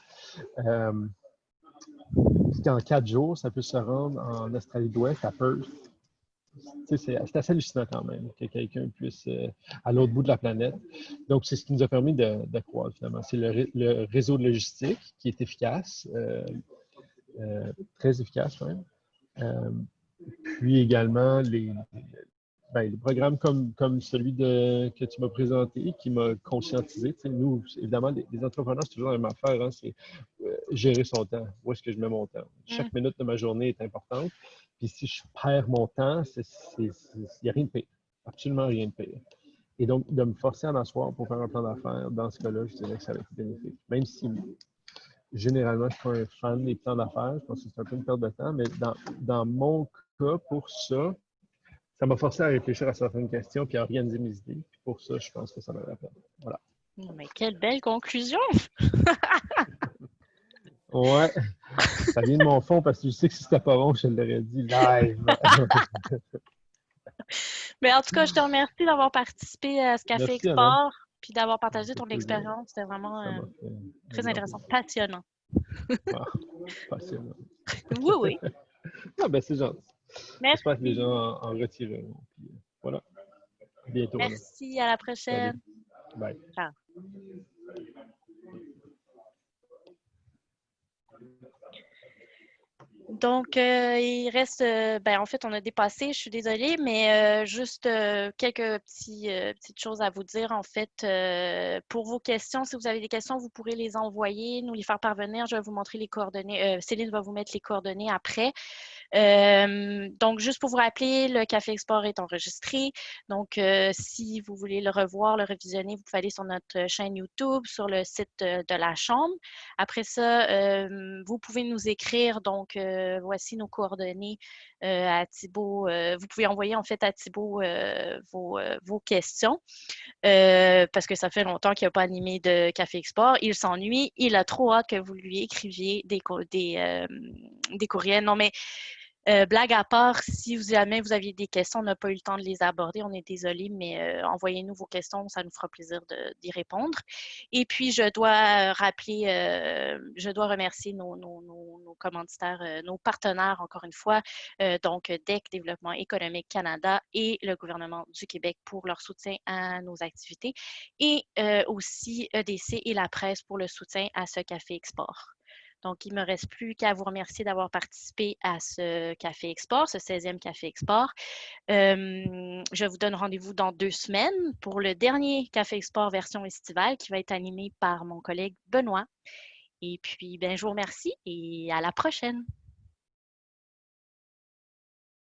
Puis en 4 jours, ça peut se rendre en Australie de l'Ouest, à Perth. C'est assez hallucinant quand même que quelqu'un puisse à l'autre bout de la planète. Donc, c'est ce qui nous a permis de croître finalement. C'est le réseau de logistique qui est efficace, très efficace quand même. Puis également Ben, les programmes comme celui que tu m'as présenté, qui m'a conscientisé. Tu sais, nous, évidemment, les entrepreneurs, c'est toujours la même affaire, hein, c'est gérer son temps. Où est-ce que je mets mon temps? Mm. Chaque minute de ma journée est importante. Puis si je perds mon temps, il n'y a rien de pire. Absolument rien de pire. Et donc, de me forcer à m'asseoir pour faire un plan d'affaires, dans ce cas-là, je dirais que ça va être bénéfique. Même si, généralement, je ne suis pas un fan des plans d'affaires, je pense que c'est un peu une perte de temps, mais dans mon cas, pour ça m'a forcé à réfléchir à certaines questions puis à organiser mes idées. Puis pour ça, je pense que ça valait la peine. Voilà. Mais quelle belle conclusion! Ouais, ça vient de mon fond parce que je sais que si c'était pas bon, je l'aurais dit live. Mais en tout cas, je te remercie d'avoir participé à ce Café Merci, Anna. Export puis d'avoir Ça partagé fait ton plaisir. expérience. C'était vraiment Ça m'a fait un très grand intéressant, plaisir. passionnant. Ah, passionnant. Oui, oui. Ah, ben, c'est gentil. J'espère que les gens Merci. en retireront. Puis, voilà. À bientôt, Anna. Merci. À la Salut. prochaine. Bye. Ciao. Donc, il reste, ben, en fait, on a dépassé, je suis désolée, mais juste quelques petites choses à vous dire. En fait, pour vos questions, si vous avez des questions, vous pourrez les envoyer, nous les faire parvenir. Je vais vous montrer les coordonnées. Céline va vous mettre les coordonnées après. Donc, juste pour vous rappeler, le Café Export est enregistré. Donc, si vous voulez le revoir, le revisionner, vous pouvez aller sur notre chaîne YouTube, sur le site de la Chambre. Après ça, vous pouvez nous écrire. Donc, voici nos coordonnées à Thibaut. Vous pouvez envoyer en fait à Thibaut vos questions parce que ça fait longtemps qu'il n'a pas animé de Café Export. Il s'ennuie. Il a trop hâte que vous lui écriviez des courriels. Non, mais blague à part, si jamais vous aviez des questions, on n'a pas eu le temps de les aborder, on est désolé, mais envoyez-nous vos questions, ça nous fera plaisir d'y répondre. Et puis, je dois remercier nos commanditaires, nos partenaires, encore une fois, donc DEC, Développement économique Canada et le gouvernement du Québec pour leur soutien à nos activités et aussi EDC et la presse pour le soutien à ce Café Export. Donc, il ne me reste plus qu'à vous remercier d'avoir participé à ce Café Export, ce 16e Café Export. Je vous donne rendez-vous dans 2 semaines pour le dernier Café Export version estivale qui va être animé par mon collègue Benoît. Et puis, ben, je vous remercie et à la prochaine.